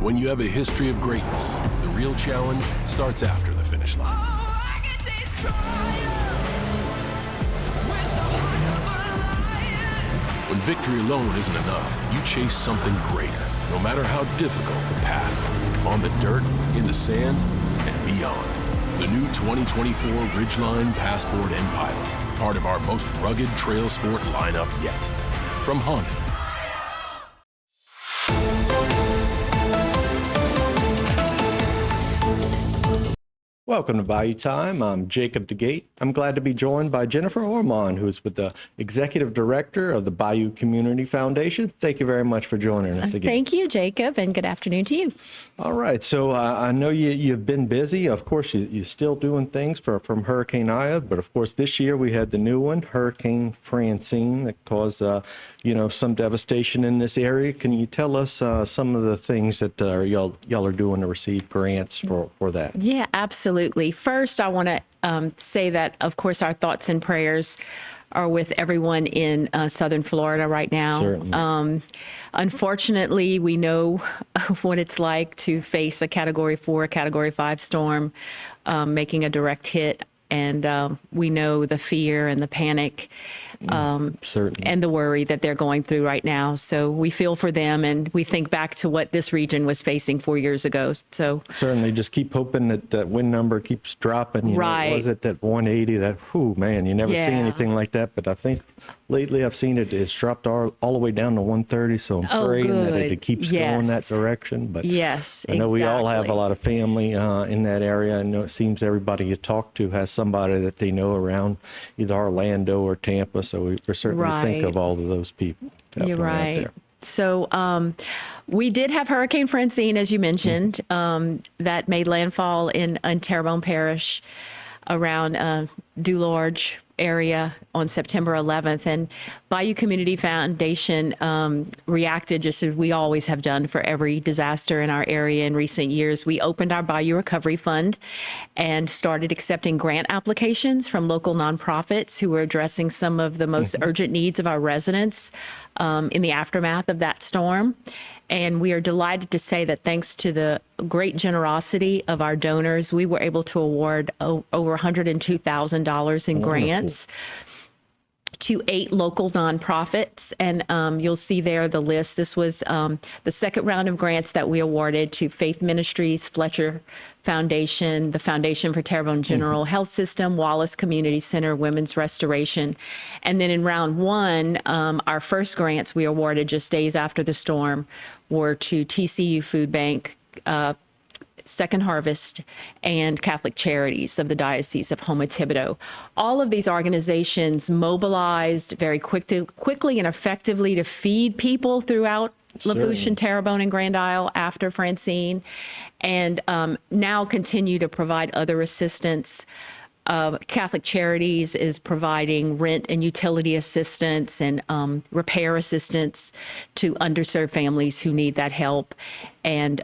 when you have a history of greatness, the real challenge starts after the finish line. When victory alone isn't enough, you chase something greater, no matter how difficult the path. On the dirt, in the sand, and beyond. The new 2024 Ridgeline Passport and Pilot, part of our most rugged trail sport lineup yet. From Honda. Welcome to Bayou Time. I'm Jacob DeGate. I'm glad to be joined by Jennifer Ormond, who's with the Executive Director of the Bayou Community Foundation. Thank you very much for joining us again. Thank you, Jacob, and good afternoon to you. All right, so I know you've been busy. Of course, you're still doing things from Hurricane Ida, but of course this year we had the new one, Hurricane Francine, that caused some devastation in this area. Can you tell us some of the things that y'all are doing to receive grants for that? Yeah, absolutely. First, I want to say that, of course, our thoughts and prayers are with everyone in southern Florida right now. Certainly. Unfortunately, we know what it's like to face a Category 4, Category 5 storm making a direct hit. And we know the fear and the panic and the worry that they're going through right now. So we feel for them, and we think back to what this region was facing 4 years ago. So certainly just keep hoping that wind number keeps dropping. Right. Was it that 180? That, man, you never see anything like that. But I think lately I've seen it's dropped all the way down to 130. So I'm praying that it keeps going that direction. But yes, I know we all have a lot of family in that area. I know it seems everybody you talk to has somebody that they know around either Orlando or Tampa. So we certainly think of all of those people. You're right. There. So we did have Hurricane Francine, as you mentioned, that made landfall in Terrebonne Parish around Dularge area on September 11th. And Bayou Community Foundation reacted just as we always have done for every disaster in our area in recent years. We opened our Bayou Recovery Fund and started accepting grant applications from local nonprofits who were addressing some of the most urgent needs of our residents in the aftermath of that storm. And we are delighted to say that thanks to the great generosity of our donors, we were able to award over $102,000 in grants to 8 local nonprofits. And you'll see there the list. This was the second round of grants that we awarded to Faith Ministries, Fletcher Foundation, the Foundation for Terrebonne General Health System, Wallace Community Center, Women's Restoration. And then in round 1, our first grants we awarded just days after the storm were to TCU Food Bank, Second Harvest, and Catholic Charities of the Diocese of Houma Thibodeau. All of these organizations mobilized very quickly and effectively to feed people throughout Lafourche, Terrebonne, and Grand Isle after Francine, and now continue to provide other assistance. Catholic Charities is providing rent and utility assistance and repair assistance to underserved families who need that help. And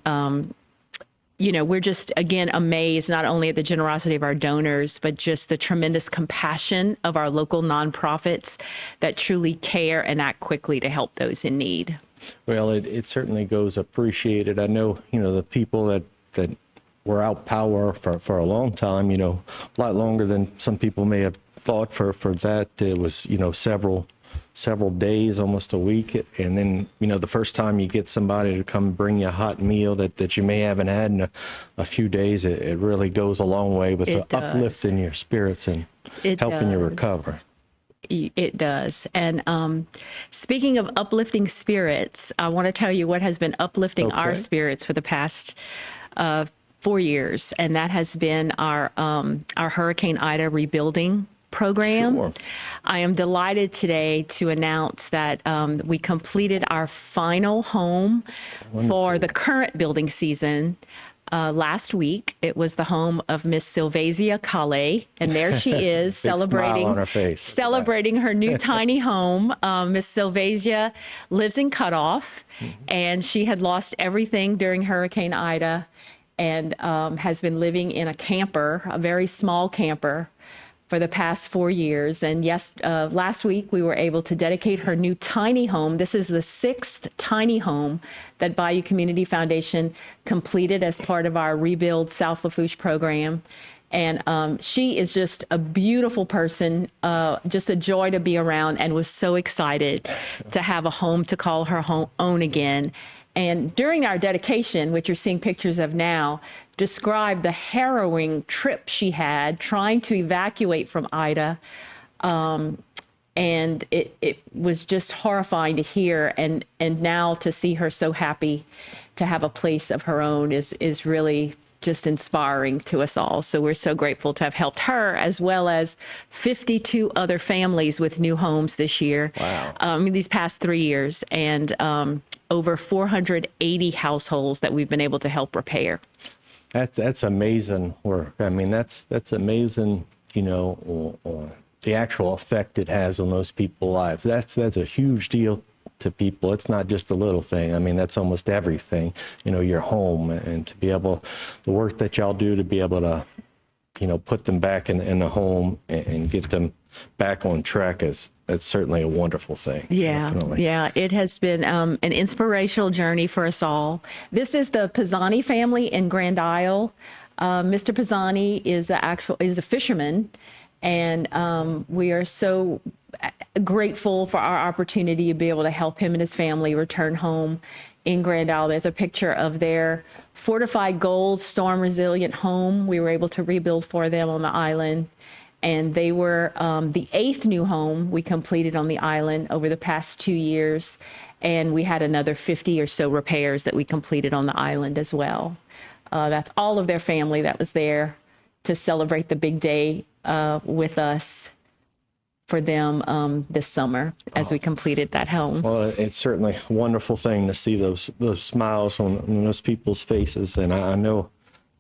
we're just, again, amazed not only at the generosity of our donors, but just the tremendous compassion of our local nonprofits that truly care and act quickly to help those in need. Well, it certainly goes appreciated. I know, the people that were out power for a long time, a lot longer than some people may have thought for that. It was, several days, almost a week. And then, the first time you get somebody to come bring you a hot meal that you may haven't had in a few days, it really goes a long way with uplifting your spirits and helping you recover. It does. And speaking of uplifting spirits, I want to tell you what has been uplifting our spirits for the past 4 years, and that has been our Hurricane Ida rebuilding program. Sure. I am delighted today to announce that we completed our final home for the current building season. Last week, it was the home of Miss Sylvasia Calais, and there she is celebrating her new tiny home. Miss Sylvasia lives in Cutoff, and she had lost everything during Hurricane Ida, and has been living in a camper, a very small camper, for the past 4 years. And last week we were able to dedicate her new tiny home. This is the 6th tiny home that Bayou Community Foundation completed as part of our Rebuild South Lafourche program. And she is just a beautiful person, just a joy to be around, and was so excited to have a home to call her own again. And during our dedication, which you're seeing pictures of now, described the harrowing trip she had trying to evacuate from Ida. And it was just horrifying to hear. And now to see her so happy to have a place of her own is really just inspiring to us all. So we're so grateful to have helped her, as well as 52 other families with new homes this year. Wow. These past 3 years, and over 480 households that we've been able to help repair. That's amazing work. I mean, that's amazing, the actual effect it has on those people's lives. That's a huge deal to people. It's not just a little thing. I mean, that's almost everything, your home, and to be able, the work that y'all do to be able to, put them back in the home and get them back on track that's certainly a wonderful thing. Yeah, definitely. yeah. It has been an inspirational journey for us all. This is the Pisani family in Grand Isle. Mr. Pisani is a fisherman, and we are so grateful for our opportunity to be able to help him and his family return home in Grand Isle. There's a picture of their fortified gold storm resilient home we were able to rebuild for them on the island. And they were the 8th new home we completed on the island over the past 2 years. And we had another 50 or so repairs that we completed on the island as well. That's all of their family that was there to celebrate the big day with us for them this summer as we completed that home. Well, it's certainly a wonderful thing to see those smiles on those people's faces. And I know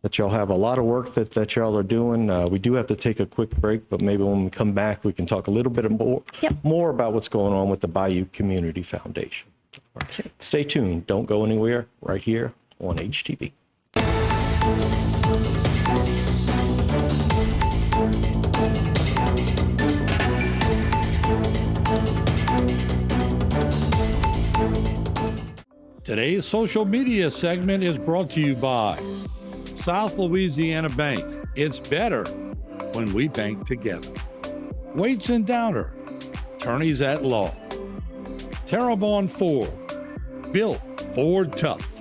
that y'all have a lot of work that y'all are doing. We do have to take a quick break, but maybe when we come back, we can talk a little bit more about what's going on with the Bayou Community Foundation. Sure. Stay tuned. Don't go anywhere, right here on HTV. Today's social media segment is brought to you by South Louisiana Bank. It's better when we bank together. Waits and Downer, attorneys at law. Terrebonne Ford, built Ford tough.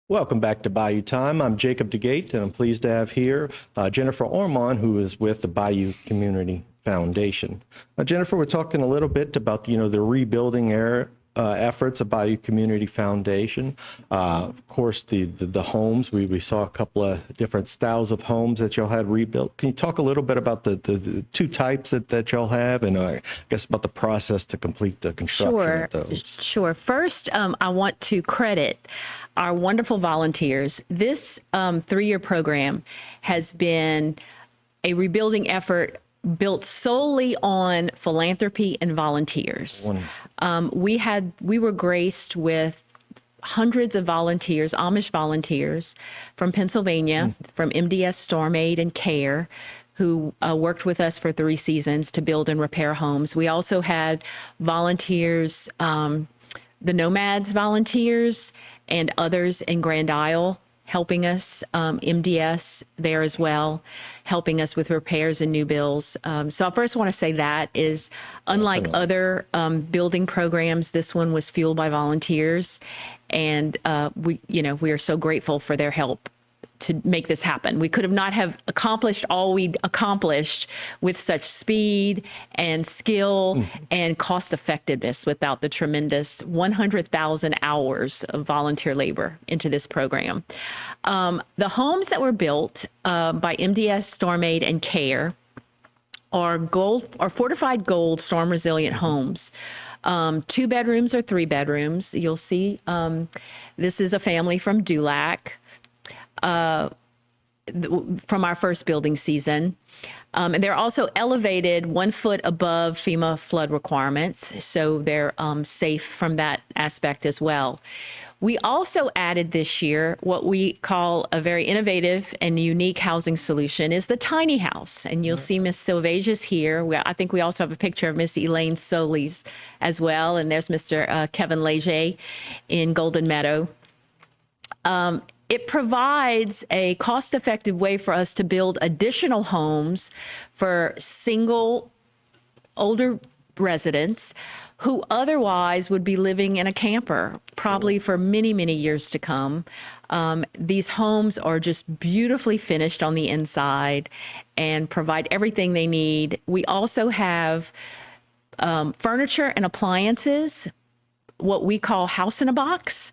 Welcome back to Bayou Time. I'm Jacob DeGate, and I'm pleased to have here Jennifer Ormond, who is with the Bayou Community Foundation. Jennifer, we're talking a little bit about the rebuilding efforts of Bayou Community Foundation. Of course, the homes, we saw a couple of different styles of homes that y'all had rebuilt. Can you talk a little bit about the two types that y'all have, and I guess about the process to complete the construction of those? Sure. First, I want to credit our wonderful volunteers. This 3-year program has been a rebuilding effort built solely on philanthropy and volunteers. We were graced with hundreds of volunteers, Amish volunteers from Pennsylvania, from MDS Storm Aid and Care, who worked with us for 3 seasons to build and repair homes. We also had volunteers, the Nomads volunteers and others in Grand Isle helping us, MDS there as well, helping us with repairs and new builds. So I first want to say that is, unlike other building programs, this one was fueled by volunteers, and we are so grateful for their help to make this happen. We could have not have accomplished all we accomplished with such speed and skill and cost effectiveness without the tremendous 100,000 hours of volunteer labor into this program. The homes that were built by MDS Storm Aid and Care are fortified gold storm resilient homes. 2 bedrooms or 3 bedrooms. You'll see this is a family from Dulac. from our first building season. And they're also elevated 1 foot above FEMA flood requirements, so they're safe from that aspect as well. We also added this year what we call a very innovative and unique housing solution is the tiny house. And you'll see Miss Silvasia's here. I think we also have a picture of Miss Elaine Solis as well. And there's Mr. Kevin Leger in Golden Meadow. It provides a cost-effective way for us to build additional homes for single older residents who otherwise would be living in a camper probably for many, many years to come. These homes are just beautifully finished on the inside and provide everything they need. We also have furniture and appliances, what we call house in a box,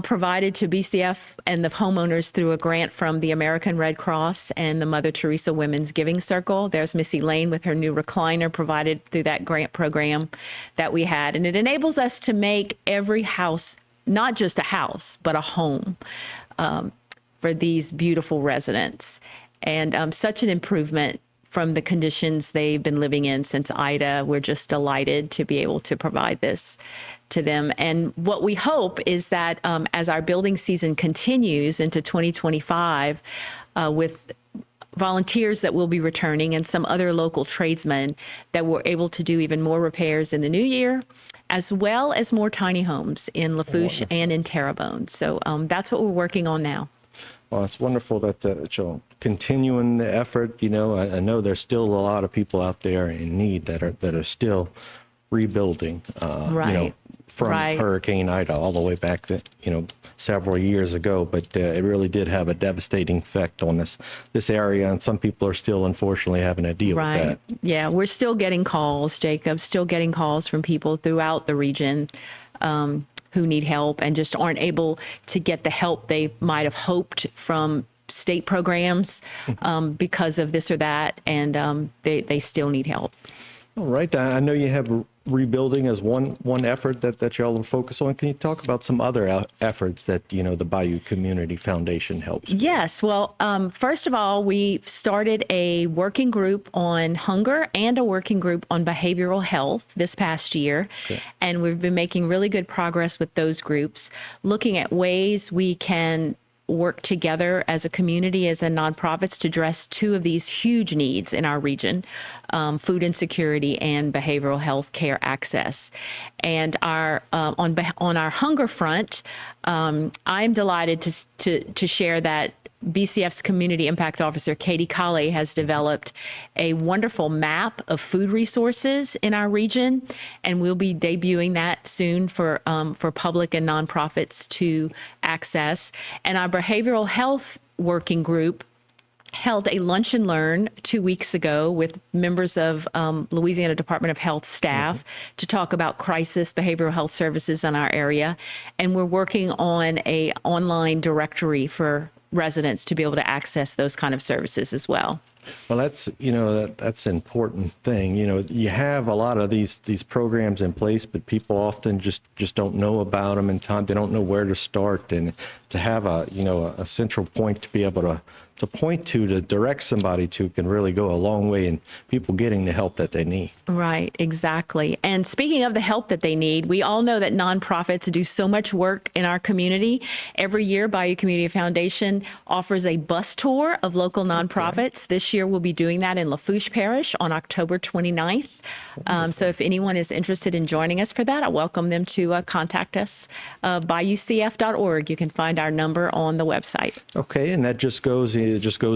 provided to BCF and the homeowners through a grant from the American Red Cross and the Mother Teresa Women's Giving Circle. There's Miss Elaine with her new recliner provided through that grant program that we had. And it enables us to make every house, not just a house, but a home for these beautiful residents. And such an improvement from the conditions they've been living in since Ida. We're just delighted to be able to provide this to them. And what we hope is that as our building season continues into 2025 with volunteers that will be returning and some other local tradesmen, that we're able to do even more repairs in the new year, as well as more tiny homes in Lafourche and in Terrebonne. So that's what we're working on now. Well, it's wonderful that you're continuing the effort. You know, I know there's still a lot of people out there in need that are still rebuilding. Right. You know, from Hurricane Ida all the way back to, several years ago, but it really did have a devastating effect on this area, and some people are still unfortunately having to deal with that. Yeah, we're still getting calls, Jacob, still getting calls from people throughout the region who need help and just aren't able to get the help they might have hoped from state programs because of this or that, and they still need help. All right. I know you have rebuilding as one effort that y'all are focused on. Can you talk about some other efforts that, the Bayou Community Foundation helps with? Yes. Well, first of all, we started a working group on hunger and a working group on behavioral health this past year. Okay. And we've been making really good progress with those groups, looking at ways we can work together as a community, as a nonprofits, to address two of these huge needs in our region, food insecurity and behavioral health care access. And our on our hunger front, I'm delighted to share that BCF's Community Impact Officer, Katie Colley, has developed a wonderful map of food resources in our region, and we'll be debuting that soon for public and nonprofits to access. And our behavioral health working group held a lunch and learn 2 weeks ago with members of Louisiana Department of Health staff to talk about crisis behavioral health services in our area. And we're working on an online directory for residents to be able to access those kind of services as well. Well, that's an important thing. You have a lot of these programs in place, but people often just don't know about them in time. They don't know where to start, and to have a central point to be able to point to direct somebody to can really go a long way in people getting the help that they need. Right, exactly. And speaking of the help that they need, we all know that nonprofits do so much work in our community. Every year, Bayou Community Foundation offers a bus tour of local nonprofits. This year, we'll be doing that in Lafourche Parish on October 29th. So if anyone is interested in joining us for that, I welcome them to contact us. BayouCF.org. You can find our number on the website. Okay, and that just goes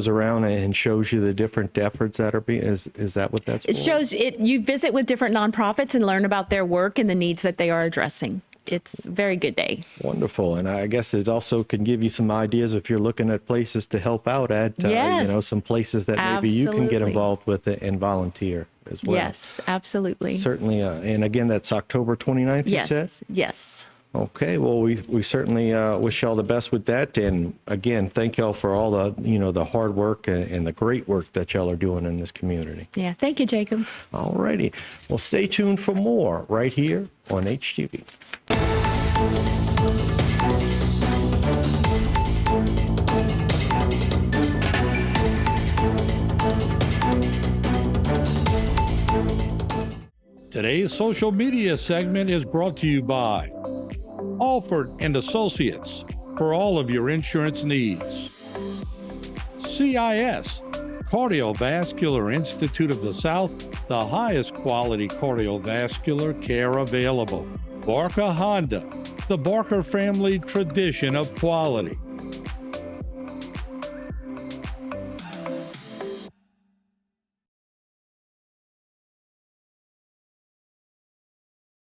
around and shows you the different efforts that are being, is that what that's for? It shows you visit with different nonprofits and learn about their work and the needs that they are addressing. It's a very good day. Wonderful. And I guess it also can give you some ideas if you're looking at places to help out at, yes, some places that maybe you can get involved with it and volunteer as well. Yes, absolutely. Certainly. And again, that's October 29th, you said? Yes. Okay, well, we certainly wish y'all the best with that. And again, thank y'all for all the hard work and the great work that y'all are doing in this community. Yeah, thank you, Jacob. All righty. Well, stay tuned for more right here on HTV. Today's social media segment is brought to you by Alford and Associates for all of your insurance needs. CIS, Cardiovascular Institute of the South, the highest quality cardiovascular care available. Barker Honda, the Barker family tradition of quality.